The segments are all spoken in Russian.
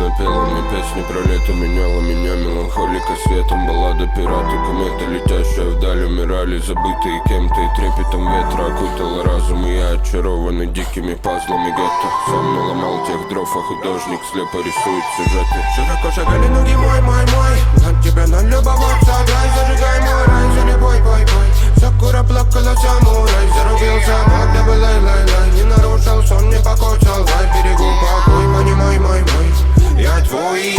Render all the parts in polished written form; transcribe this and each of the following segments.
напела мне песни про лето. Меняла меня меланхолика светом. Баллада пираты, кометы, летящая вдаль. Умирали забытые кем-то, и трепетом ветра окутала разум. И я очарованный дикими пазлами гетто. Сам наломал тех дров, а художник слепо рисует сюжеты. Широко шагали ноги мой. На тебя налюбоваться, дай, зажигай мой рай. За любой бой. Сакура плакала самурай. Зарубился Бог, да бы лай. Не нарушил сон, не покоцал лай. Берегу покой, понимай мой. Я твой, я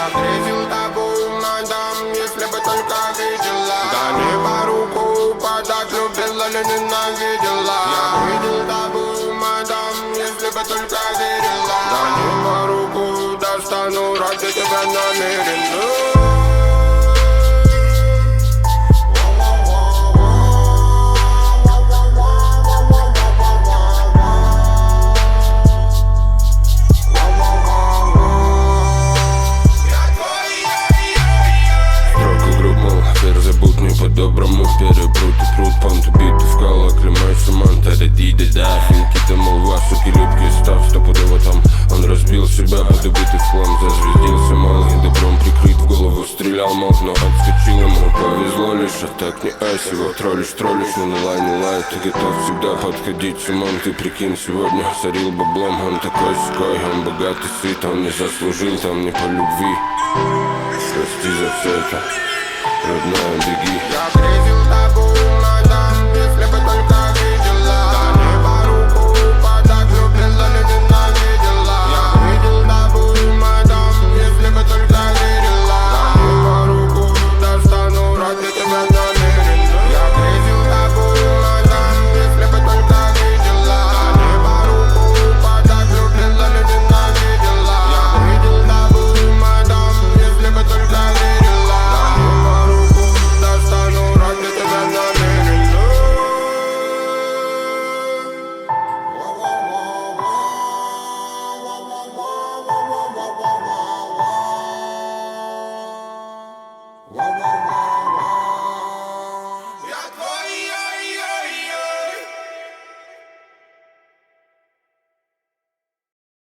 грезил тобой, мадам, если бы только видела. Да не по руку подать, любила ли ненавидела. Я видел тобой, мадам, если бы только верила. Да не по руку достану, ради тебя намерен. По-доброму перепрут и прут, панту биту в кала, клемайся, манта, радиды, да. Финки-то, молва, суки, любки, став, стопудово там. Он разбил себя, подобитый в хлам, зазвездился малый, добром прикрыт, в голову стрелял, мог, но отскочил ему, повезло лишь, а так не айс, его троллишь, но не лай, ты готов всегда подходить с умом, ты прикинь, сегодня сорил баблом, он такой ской, он богатый, сыт, он не заслужил, там не по любви, прости за все это. Родная, беги.